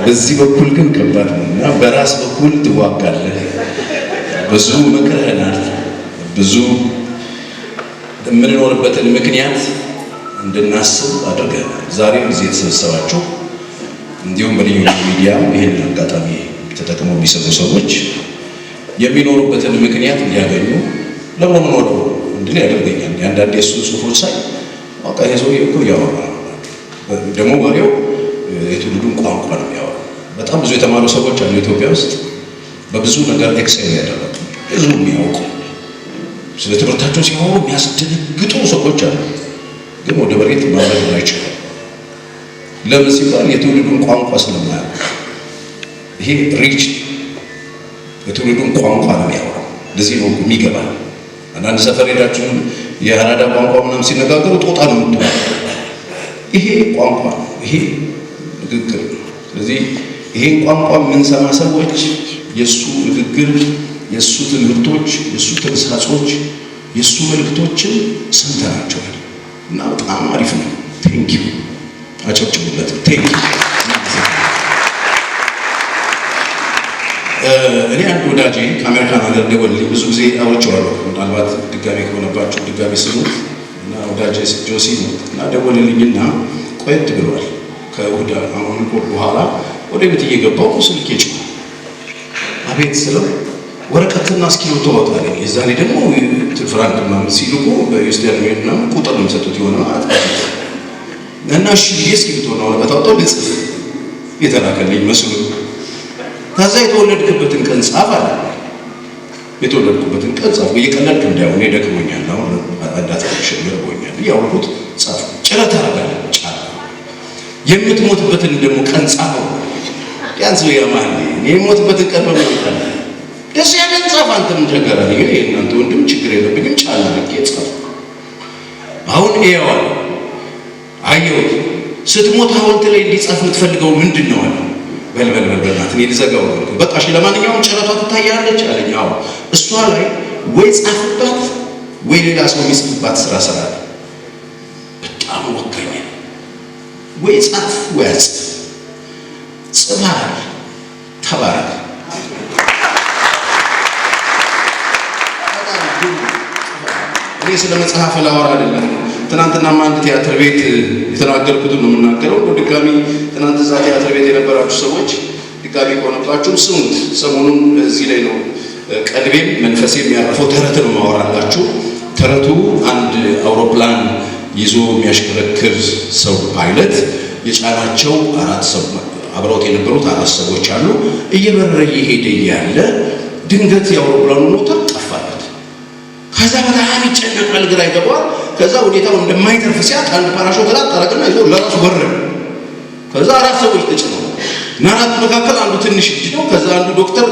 በዚህ በኩል ግን ከባድ ነውና በራስ በኩል ትዋጋለህ። ብዙ መከራናል። ብዙ የምንኖርበትን ምክንያት እንድናስብ አድርገናል። ዛሬም እዚህ የተሰበሰባችሁ እንዲሁም በልዩ ሚዲያ ይሄን አጋጣሚ ተጠቅመው የሚሰሩ ሰዎች የሚኖሩበትን ምክንያት እንዲያገኙ ለምን ሆኖ እንድል ያደርገኛል። አንዳንዴ የሱ ጽሁፎች ሳይ በቃ ይሄ ሰውዬ እኮ ያወራ ደግሞ ወሬው የትውልዱን ቋንቋ ነው የሚያወራ። በጣም ብዙ የተማሩ ሰዎች አሉ ኢትዮጵያ ውስጥ በብዙ ነገር ኤክሴል ያደረጉ ብዙ የሚያውቁ ስለ ትምህርታቸው ሲያወሩ የሚያስደነግጡ ሰዎች አሉ። ግን ወደ መሬት ማውረድ አይችሉም። ለምን ሲባል የትውልዱን ቋንቋ ስለማያውቁ። ይሄ ሪች የትውልዱን ቋንቋ ነው የሚያወራው። ለዚህ ነው የሚገባ። አንዳንድ ሰፈር ሄዳችሁ የአራዳ ቋንቋ ምናምን ሲነጋገሩ ጦጣ ነው የምትለው። ይሄ ቋንቋ ነው፣ ይሄ ንግግር ነው። ስለዚህ ይሄን ቋንቋ የምንሰማ ሰዎች የእሱ ንግግር፣ የእሱ ትምህርቶች፣ የእሱ ተግሳጾች፣ የእሱ መልእክቶችን ሰምተናቸዋል እና በጣም አሪፍ ነው። ቴንኪው አጨብጭቡለት። ቴንኪው። እኔ አንድ ወዳጄ ከአሜሪካን ሀገር ደወልልኝ። ብዙ ጊዜ አውርቼዋለሁ፣ ምናልባት ድጋሜ ከሆነባችሁ ድጋሜ ስሙት እና ወዳጄ ጆሲ ነው እና ደወልልኝና ቆየት ብሏል። ከእሑድ አሁን በኋላ ወደ ቤት እየገባሁ ስልኬ ጮኸ። አቤት ስለው ወረቀትና እስክሪብቶ አወጣልኝ። የዛኔ ደግሞ ፍራንክ ምናምን ሲልኩ በዩኤስዲ ምናምን ቁጥር ነው የሚሰጡት የሆነ ማለት እና እሺ እስክሪብቶ ነው ወረቀት አወጣው ልጽፍ የተላከልኝ መስሎ ከዛ የተወለድክበትን ቀን ጻፍ አለ። የተወለድኩበትን ቀን ጻፍ። እየቀለድክ እንዳይሆን ደክሞኛል፣ አሁን አዳታሽ ገርቦኛል እያወሩት ጻፍ። ጭረት አደረጋለ ጫፍ የምትሞትበትን ደግሞ ቀን ጻፈው። ቢያንስ ያማል የምትሞትበትን ቀን በመጣ ደስ ያለን ጻፍ። አንተም ቸገረኝ ግን እናንተ ወንድም ችግር የለብኝም ጫና ለቄ ጻፍ። አሁን ይያዋል አየሁት። ስትሞት ሐውልት ላይ እንዲጻፍ የምትፈልገው ምንድን ነው አለ። በልበልበልበልናት እኔ ልዘጋው ነው። በቃ እሺ ለማንኛውም ጭረቷ ትታያለች አለኝ። አዎ እሷ ላይ ወይ ጻፍባት ወይ ሌላ ሰው የሚጽፍባት ስራ ስራ። በጣም ወከኝ። ወይ ጻፍ ወይ አጽፍ። ጽፋል ተባረክ። እኔ ስለ መጽሐፍ ላወራ አይደለም። ትናንትና አንድ ቲያትር ቤት የተናገርኩትን ነው የምናገረው። ድጋሚ ትናንት እዛ ቲያትር ቤት የነበራችሁ ሰዎች ድጋሚ ከሆነባችሁ ስሙት። ሰሞኑን እዚህ ላይ ነው ቀልቤም መንፈሴም ያረፈው። ተረት ነው ማወራላችሁ። ተረቱ አንድ አውሮፕላን ይዞ የሚያሽከረክር ሰው ፓይለት የጫናቸው 4 ሰው አብረውት የነበሩት 4 ሰዎች አሉ። እየበረረ እየሄደ ያለ ድንገት የአውሮፕላኑ ሞተር ጠፋበት። ከዛ በጣም ይጨነቃል፣ ግራ ይገባዋል። ከዛ ሁኔታው እንደማይተርፍ ሲያቅ አንድ ፓራሾት አጣረቀና ይዞ ለራሱ ወረደ። ከዛ 4 ሰዎች ተጭነው እና 4 መካከል አንዱ ትንሽ ልጅ ነው። ከዛ አንዱ ዶክተር፣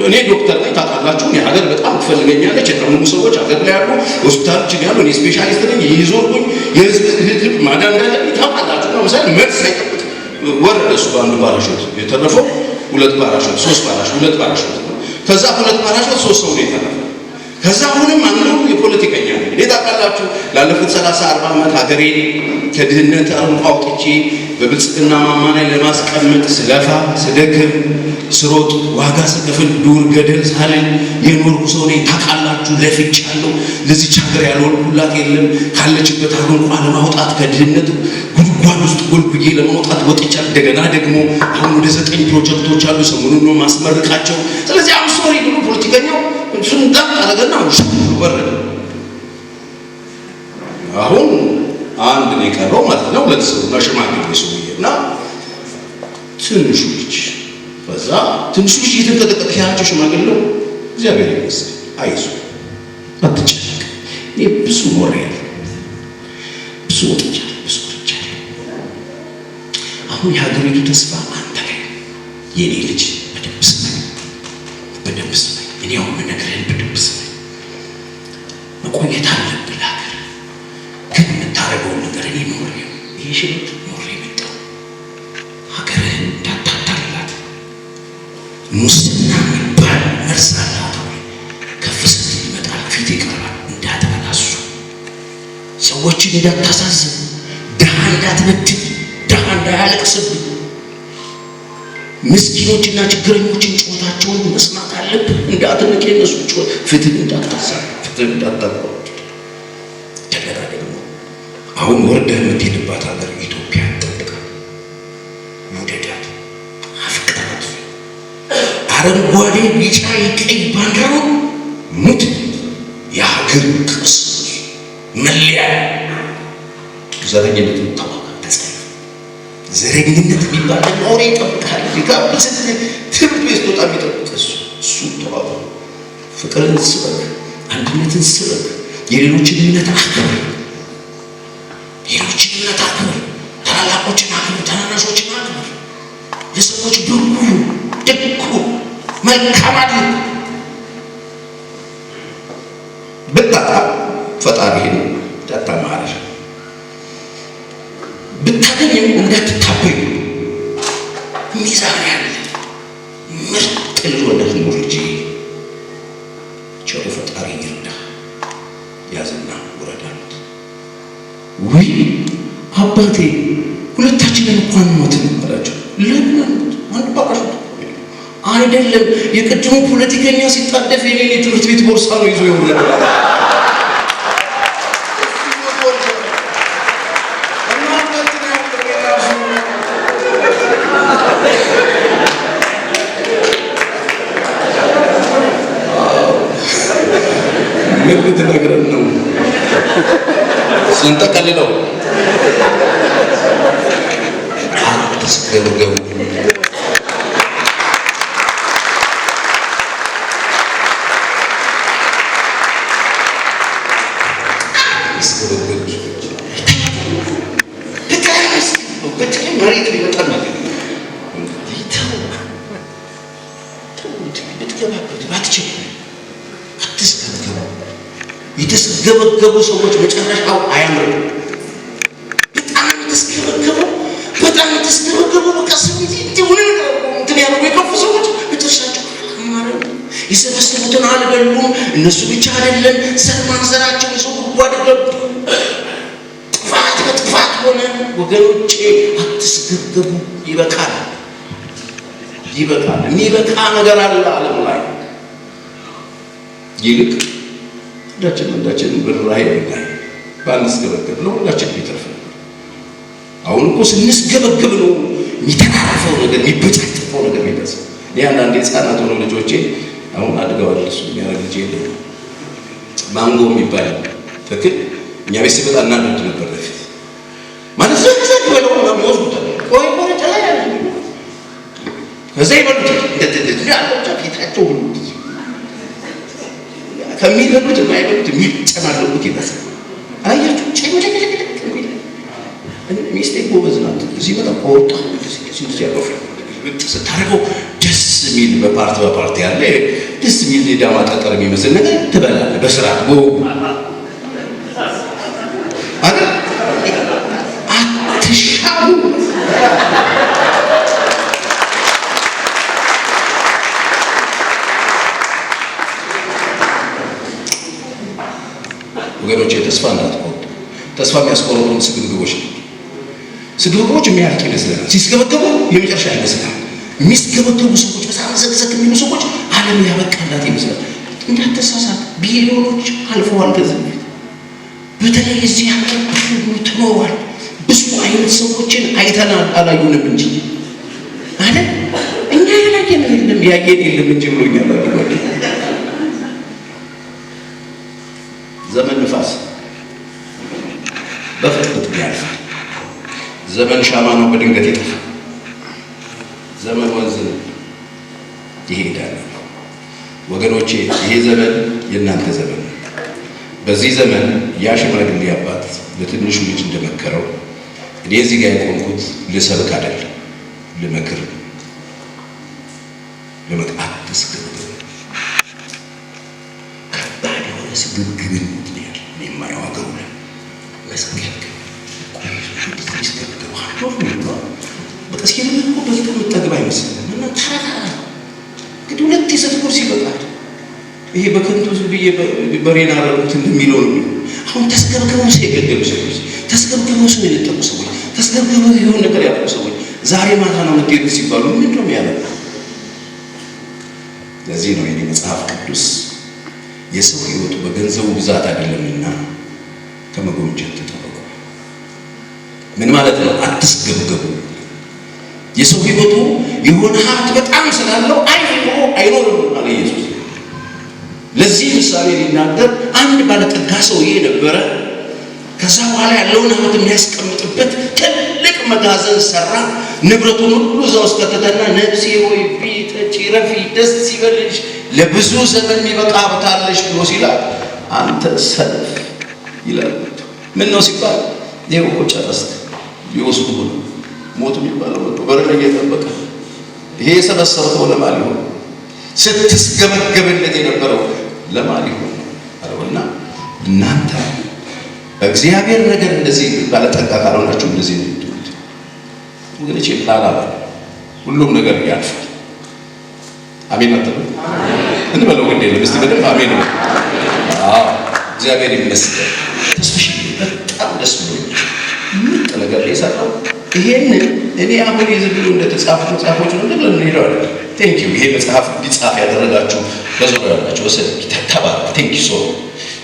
እኔ ዶክተር ነኝ ታውቃላችሁ፣ እኔ ሀገር በጣም ትፈልገኛለች፣ የታመሙ ሰዎች ሀገር ላይ ያሉ ሆስፒታሎች ያሉ፣ እኔ ስፔሻሊስት ነኝ፣ ይዞርኩኝ የህዝብ ህዝብ ማዳን እንዳለብኝ ታውቃላችሁ ነው። ምሳሌ መልስ ሳይጠብቅ ወረደ እሱ በአንዱ ፓራሾት። የተረፈው 2 ፓራሾት 3 ፓራሾት 2 ፓራሾት። ከዛ 2 ፓራሾት 3 ሰው ነው የተረፈው። ከዛ አሁንም አንዱ የፖለቲከኛ ነው። ታውቃላችሁ ላለፉት 30-40 ዓመት ሀገሬን ከድህነት አረንቋ አውጥቼ በብልጽግና ማማ ላይ ለማስቀመጥ ስለፋ ስደክም ስሮጥ ዋጋ ስከፍል ዱር ገደል ሳልል የኖርኩ ሰው ነኝ። ታውቃላችሁ ለፍቻለሁ። ለዚች ሀገር ያልሆንኩላት የለም። ካለችበት አረንቋ ለማውጣት ከድህነት ጉድጓድ ውስጥ ጎልጉዬ ለማውጣት ወጥቻለሁ። እንደገና ደግሞ አሁን ወደ 9 ፕሮጀክቶች አሉ። ሰሞኑን ነው ማስመረቃቸው። ስለዚህ አምሶሪ ብሎ ፖለቲከኛው እሱን ዳቅ አደረገና ወረደ። አሁን አንድ ነው የቀረው ማለት ነው። 2 ሰው ሽማግሌ ሰውዬና ትንሹ ልጅ። በዛ ትንሹ ልጅ እየተንቀጠቀጠ ያቸው ሽማግሌው እግዚአብሔር ይመስገን አይዞህ አትጨነቅ፣ እኔ ብዙ ኖሬያለሁ፣ ብዙ ወጥቻለሁ፣ ብዙ ወጥቻለሁ። አሁን የሀገሪቱ ተስፋ አንተ ላይ የኔ ልጅ በደንብ ስማኝ፣ በደንብ ስማኝ። እኔ አሁን የምነግርህን በደንብ ስማኝ። መቆየት አለብህ ለሀገር ግን የምታደርገውን ነገር እኔ ኖሬ ይሄ ሽበት ኖሬ መጣሁ። ሀገርህን እንዳታታልላት፣ ሙስና የሚባል መርዝ አላት። ከፍ ስትል ይመጣል፣ ፊት ይቀርባል። እንዳትበላሱ፣ ሰዎችን እንዳታሳዝን፣ ድሃ እንዳትበድል፣ ድሃ እንዳያለቅስብህ። ምስኪኖችና ችግረኞችን ጩኸታቸውን መስማት አለብህ። እንዳትንቅ የነሱ ጩኸት፣ ፍትህ እንዳታቋርጥ። እንደገና ደግሞ አሁን ወርደህ የምትሄድባት ሀገር ኢትዮጵያ ጠብቃ፣ ውደዳት፣ አፍቅራት። አረንጓዴ ቢጫ ቀይ ባንዲራውን ሙት፣ የሀገር ቅርስ መለያ። ዘረኝነትን ተዋጋ፣ ተጸየፍ። ዘረኝነት የሚባል ኖሬ ይጠብቃል። ሊጋብዝ ትርቤት ወጣ የሚጠብቅ እሱ ተዋጋ። ፍቅርን ስበክ፣ አንድነትን ስበክ፣ የሌሎችን እምነት አክብር፣ ሌሎችን እምነት አክብር፣ ታላላቆችን አክብር፣ ታናናሾችን አክብር። ለሰዎች በጎ ደግ መልካም አድርግ። ብታጣ ፈጣሪህን እንዳታማርር፣ ብታገኝም እንዳትታበዩ። ሚዛን ያለ ምርጥ ልጅ ወለድ ኑር እንጂ ቸሩ ፈጣሪ ይርዳ። ያዝና ውረድ አሉት። ውይ አባቴ ሁለታችንን እንኳን ሞትን አላቸው። ለምን አሉት። አንድ ባቃሽ አይደለም፣ የቅድሙ ፖለቲከኛ ሲጣደፍ የኔን የትምህርት ቤት ቦርሳ ነው ይዞ ይወረድ። ልትነግረን ነው ስንጠቀልለው አትስገበገቡ። መሬት ሊመጣል ማለት ብትገባበት ባትችል አትስገበገቡ። የተስገበገቡ ሰዎች መጨረሻው አያምርም። በጣም የተስገበገቡ በቃ ስሜት እንዲሆነ እንትን ያደርጉ የከፉ ሰዎች መጨረሻቸው አያምርም። የሰበሰቡትን አልበሉም። እነሱ ብቻ አይደለም ዘር ማንዘራቸው የሰው ጉድጓድ ገቡ። ጥፋት በጥፋት ሆነ። ወገኖቼ አትስገበገቡ። ይበቃል። የሚበቃ ነገር አለ ዓለም ላይ። ይልቅ አንዳችን ብርራይ ይበቃል። ባንስገበገብ ነው ሁላችን ቢተርፍ። አሁን እኮ ስንስገበገብ ነው የሚተራረፈው ነገር፣ የሚበጫጭፈው ነገር የሚበዛው። አንዳንዴ ህፃናት ሆነው ልጆቼ አሁን አድገዋል። እሱ የሚያደርግ ልጅ የለም። ማንጎ የሚባል ተክል እኛ ቤት ሲመጣ እናንድ ነበር በፊት ማለት ዘግዘግ ብለው ነው የሚወስዱታል። ቆይ ቆረጫ ላይ ያለ ከዛ ይበሉታል። እንደዚህ ያለው ፊታቸው ሁሉ ከሚበሉት የማይበሉት የሚጨማለቁት ይመስላል። አያችሁ ሚስቴ ጎበዝ ናት። እዚህ በጣም ቆርጣ ሲንስ ያቆፍ ስታረገው ደስ የሚል በፓርቲ ያለ ደስ የሚል የዳማ ጠጠር የሚመስል ነገር ትበላለህ በስርዓት አይደል? አትሻሙ። ወገኖቼ ተስፋ እንዳትቆርጡ። ተስፋ የሚያስቆርጡን ስግብግቦች የሚያልቅ ይመስለናል። ሲስገበገቡ የመጨረሻ ይመስላል። የሚስገበገቡ ሰዎች፣ በጣም ዘቅዘቅ የሚሉ ሰዎች ዓለም ያበቃላት ይመስላል። እንዳትሳሳት፣ ቢሊዮኖች አልፈዋል ከዚህ በፊት። በተለይ እዚህ ሀገር ትኖሯል። ብዙ አይነት ሰዎችን አይተናል፣ አላዩንም እንጂ አይደል? እኛ ያላየን የለም ያየን የለም እንጂ ብሎኛል። ዘመን ንፋስ በፍጥነት ያልፋል። ዘመን ሻማ ነው፣ በድንገት ይጠፋል። ዘመን ወንዝ ይሄዳል። ወገኖቼ ይሄ ዘመን የእናንተ ዘመን ነው። በዚህ ዘመን ያ ሽማግሌ አባት ለትንሹ ልጅ እንደመከረው እኔ እዚህ ጋር የቆምኩት ልሰብክ አይደለም፣ ልመክር። አትስገበገቡ። ከባድ የሆነ ስግብግብን ምክንያት የማየው ሀገሩ ላይ መስገብ በቃ ሲልም እኮ በፊት የምጠግብ አይመስልም። እና ተራ እንግዲህ ሁለት የሰትኩር ሲበቃል። ይሄ በከንቱ ብዬ በሬን አረጉት እንደሚለው ነው። አሁን ተስገብግበው ሰው የገደሉ ሰዎች፣ ተስገብግበው ሰው የለጠቁ ሰዎች፣ ተስገብግበው የሆነ ነገር ያደረጉ ሰዎች ዛሬ ማታ ነው የምትሄዱት ሲባሉ ምንድን ነው ያለው? ለዚህ ነው የኔ መጽሐፍ ቅዱስ የሰው ሕይወቱ በገንዘቡ ብዛት አይደለምና ከመጎምጀት ተጠበቁ። ምን ማለት ነው? አትስገብገቡ። የሰው ሕይወቱ የሆነ ሀብት በጣም ስላለው አይኖርም አለ ኢየሱስ። ለዚህ ምሳሌ ሊናገር አንድ ባለጠጋ ሰውዬ ነበረ። ከዛ በኋላ ያለውን ሀብት የሚያስቀምጥበት ትልቅ መጋዘን ሰራ። ንብረቱን ሁሉ እዛ ውስጥ ከተተና ነፍሴ ሆይ ብዪ ጠጪ ረፊ ደስ ይበልሽ ለብዙ ዘመን የሚበቃ ሀብት አለሽ ብሎ ሲላል አንተ ሰነፍ ይላል። ምን ነው ሲባል ይኸው እኮ ጨረስክ፣ ሊወስዱ ነው። ሞት የሚባለው በር ላይ እየጠበቀ ይሄ የሰበሰብከው ለማን ይሆን? ስትስገበገብለት የነበረው ለማን ይሆን አለውና እናንተ እግዚአብሔር ነገር እንደዚህ ባለጠጋ ካልሆናችሁ እንደዚህ ነው የምትሉት። ወገኖቼ ላላባ ሁሉም ነገር ያልፋል። አሜን አትሉ? እንበለው ግድ የለም እስቲ በደንብ አሜን ነው። እግዚአብሔር ይመስገን። ተስፍሽ በጣም ደስ ብሎኛል። ምርጥ ነገር የሰራው ይሄንን እኔ አሁን የዝብሉ እንደተጻፉ መጽሐፎች ነው እንደምን ሄደው አይደል? ቴንክ ዩ። ይሄ መጽሐፍ ቢጻፍ ያደረጋችሁ በዙሪያ ያላችሁ ወሰን ተባረክ። ቴንክ ዩ ሶ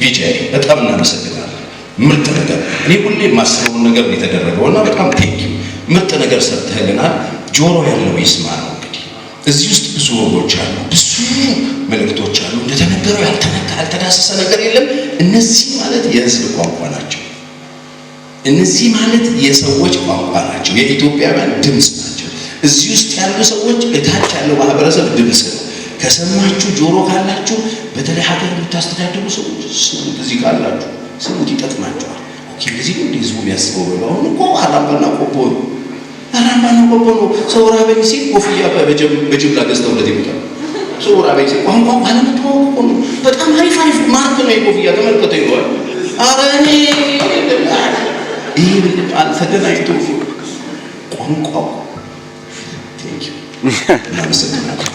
ቪጄ በጣም እናመሰግናለን። ምርጥ ነገር እኔ ሁሌ የማስበውን ነገር ነው የተደረገውና በጣም ቴንክ ዩ። ምርጥ ነገር ሰርተህልናል። ጆሮ ያለው ይስማ ነው። እንግዲህ እዚህ ውስጥ ብዙ ወጎች አሉ፣ ብዙ መልእክቶች አሉ። እንደተነገረው ያልተነካ ያልተዳሰሰ ነገር የለም። እነዚህ ማለት የህዝብ ቋንቋ ናቸው። እነዚህ ማለት የሰዎች ቋንቋ ናቸው። የኢትዮጵያውያን ድምፅ ናቸው። እዚህ ውስጥ ያሉ ሰዎች እታች ያለው ማህበረሰብ ድምፅ ነው። ከሰማችሁ ጆሮ ካላችሁ በተለይ ሀገር የምታስተዳድሩ ሰዎች ስሙት። እዚህ ካላችሁ ስሙት፣ ይጠቅማችኋል። ኦኬ እዚህ ነው ህዝቡ የሚያስበው። አሁን እኮ አራምባና ቆቦ ነው፣ አራምባና ቆቦ ነው። ሰው ራበኝ ሲል ኮፍያ በጅምላ ገዝተውለት ይመጣል። ሰው ራበኝ ሲል ቋንቋ ባለመተዋወቅ ነው። በጣም አሪፍ ማርክ ነው የኮፍያ ተመልከተው ይለዋል። ኧረ እኔ ይህ ምንድን አልተገናኝቶ ቋንቋ። ቴንክ ዩ እናመሰግናለን።